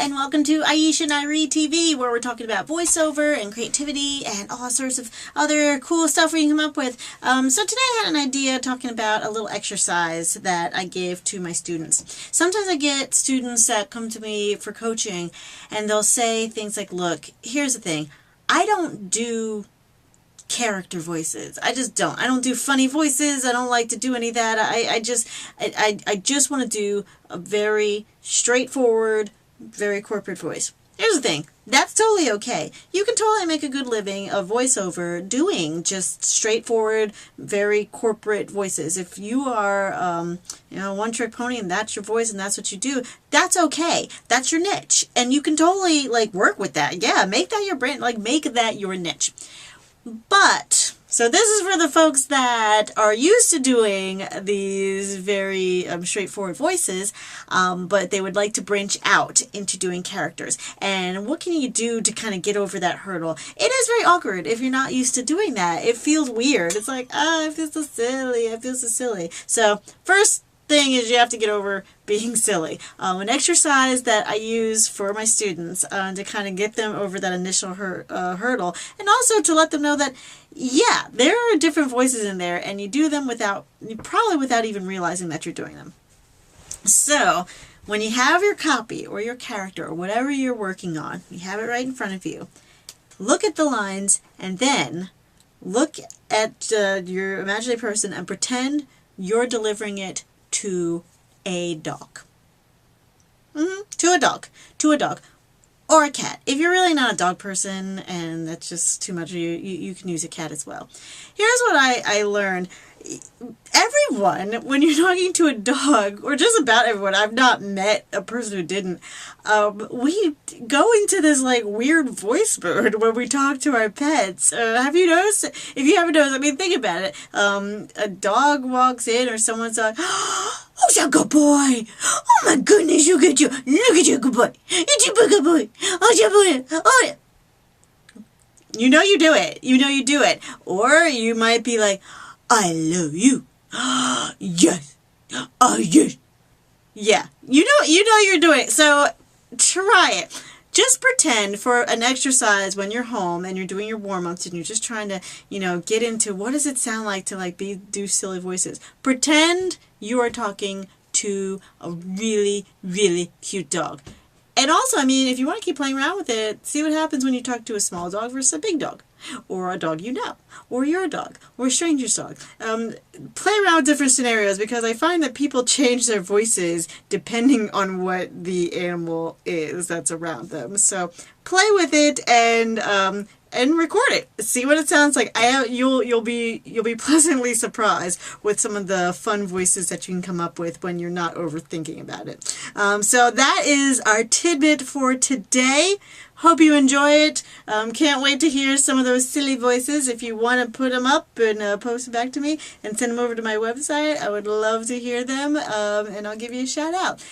and welcome to IeshaNyreeTV, where we're talking about voiceover and creativity and all sorts of other cool stuff we can come up with. So today I had an idea talking about a little exercise that I give to my students. Sometimes I get students that come to me for coaching and they'll say things like, look, here's the thing, I don't do character voices. I just don't. I don't do funny voices. I don't like to do any of that. I just want to do a very straightforward, very corporate voice. Here's the thing. That's totally okay. You can totally make a good living of voiceover doing just straightforward, very corporate voices. If you are, one-trick pony and that's your voice and that's what you do, that's okay. That's your niche. And you can totally, work with that. Yeah, make that your brand. Make that your niche. But, so this is for the folks that are used to doing these very straightforward voices, but they would like to branch out into doing characters. And what can you do to kind of get over that hurdle? It is very awkward if you're not used to doing that. It feels weird. It's like, I feel so silly. I feel so silly. So, first thing is you have to get over being silly. An exercise that I use for my students to kind of get them over that initial hurdle, and also to let them know that, yeah, there are different voices in there, and you do them probably without even realizing that you're doing them. So, when you have your copy or your character or whatever you're working on, you have it right in front of you, look at the lines, and then look at your imaginary person and pretend you're delivering it to a dog. To a dog. Or a cat. If you're really not a dog person and that's just too much, you can use a cat as well. Here's what I learned. Everyone, when you're talking to a dog, or just about everyone, I've not met a person who didn't, we go into this weird voice mode when we talk to our pets. Have you noticed? If you haven't noticed, think about it. A dog walks in or someone's like, oh, you're a good boy. Oh my goodness, look at you. Look at you, good boy. It's a good boy. Oh, your boy. Oh, yeah. You know you do it. You know you do it. Or you might be like, I love you. Yes. Oh, yes. Yeah. You know you're doing it. So try it. Just pretend for an exercise when you're home and you're doing your warm-ups and you're just trying to, get into what does it sound like to do silly voices. Pretend you are talking to a really, really cute dog. And also, if you want to keep playing around with it, see what happens when you talk to a small dog versus a big dog. Or a dog or your dog, or a stranger's dog. Play around with different scenarios, because I find that people change their voices depending on what the animal is that's around them. So play with it and record it. See what it sounds like. You'll be pleasantly surprised with some of the fun voices that you can come up with when you're not overthinking about it. So that is our tidbit for today. Hope you enjoy it. Can't wait to hear some of those silly voices. If you want to put them up and post them back to me and send them over to my website, I would love to hear them, and I'll give you a shout out.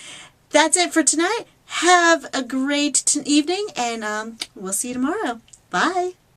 That's it for tonight. Have a great evening, and we'll see you tomorrow. Bye.